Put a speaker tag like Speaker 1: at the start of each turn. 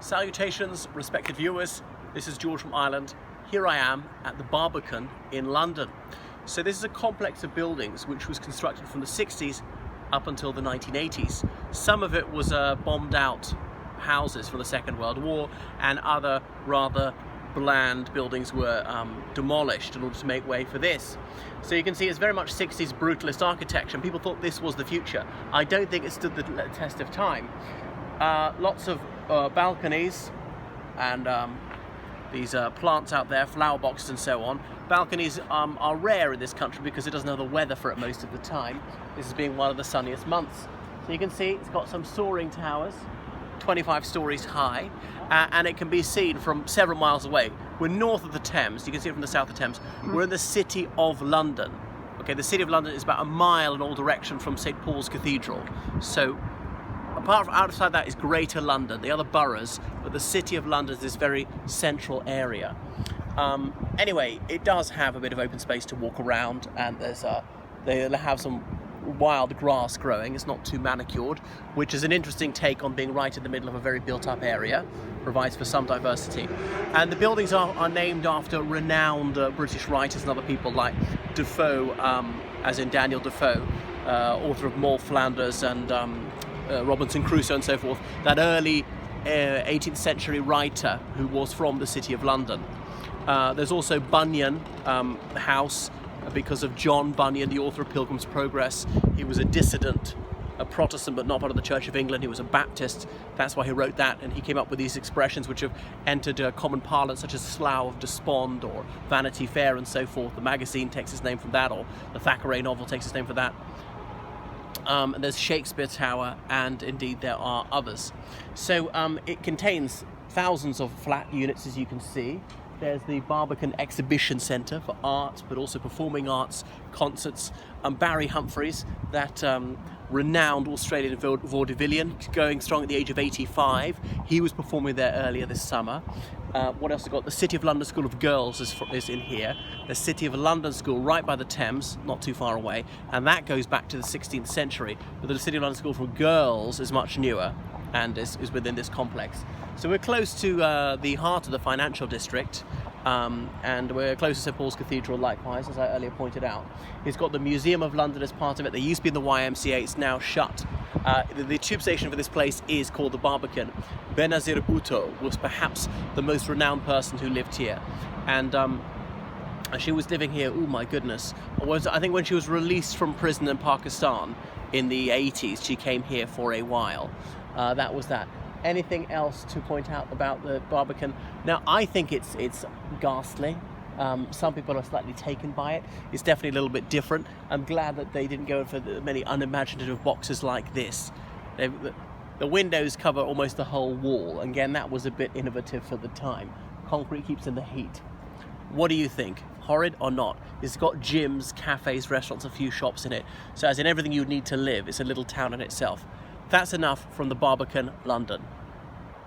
Speaker 1: Salutations, respected viewers. This is George from Ireland. Here I am at the Barbican in London. So this is a complex of buildings which was constructed from the 60s up until the 1980s. Some of it was bombed out houses from the Second World War, and other rather bland buildings were demolished in order to make way for this. So you can see it's very much 60s brutalist architecture, and people thought this was the future. I don't think it stood the test of time. Lots of balconies and these plants out there, flower boxes and so on. Balconies are rare in this country because it doesn't have the weather for it most of the time. This is being one of the sunniest months. So you can see it's got some soaring towers, 25 stories high, and it can be seen from several miles away. We're north of the Thames, you can see it from the south of the Thames. We're in the City of London. Okay, the City of London is about a mile in all direction from St. Paul's Cathedral. So apart from outside that is Greater London, the other boroughs, but the City of London is this very central area. Anyway, it does have a bit of open space to walk around, and they have some wild grass growing. It's not too manicured, which is an interesting take on being right in the middle of a very built-up area. Provides for some diversity. And the buildings are named after renowned British writers and other people like Defoe, as in Daniel Defoe, author of Moll Flanders and Robinson Crusoe and so forth, that early 18th century writer who was from the City of London. There's also Bunyan House, because of John Bunyan, the author of Pilgrim's Progress. He was a dissident, a Protestant, but not part of the Church of England. He was a Baptist. That's why he wrote that, and he came up with these expressions which have entered common parlance, such as Slough of Despond or Vanity Fair and so forth. The magazine takes its name from that, or the Thackeray novel takes its name from that. And there's Shakespeare Tower, and indeed there are others. So it contains thousands of flat units, as you can see. There's the Barbican Exhibition Centre for art, but also performing arts, concerts. Barry Humphries, that renowned Australian vaudevillian, going strong at the age of 85. He was performing there earlier this summer. What else have we got? The City of London School of Girls is in here. The City of London School right by the Thames, not too far away, and that goes back to the 16th century. But the City of London School for Girls is much newer and is within this complex. So we're close to the heart of the financial district, and we're close to St. Paul's Cathedral likewise, as I earlier pointed out. It's got the Museum of London as part of it. They used to be in the YMCA, it's now shut. The tube station for this place is called the Barbican. Benazir Bhutto was perhaps the most renowned person who lived here. And she was living here, oh my goodness, I think when she was released from prison in Pakistan in the 80s, she came here for a while. That was that. Anything else to point out about the Barbican? Now, I think it's ghastly. Some people are slightly taken by it. It's definitely a little bit different. I'm glad that they didn't go for many unimaginative boxes like this. The windows cover almost the whole wall. Again, that was a bit innovative for the time. Concrete keeps in the heat. What do you think? Horrid or not? It's got gyms, cafes, restaurants, a few shops in it. So as in everything you need to live, it's a little town in itself. That's enough from the Barbican, London.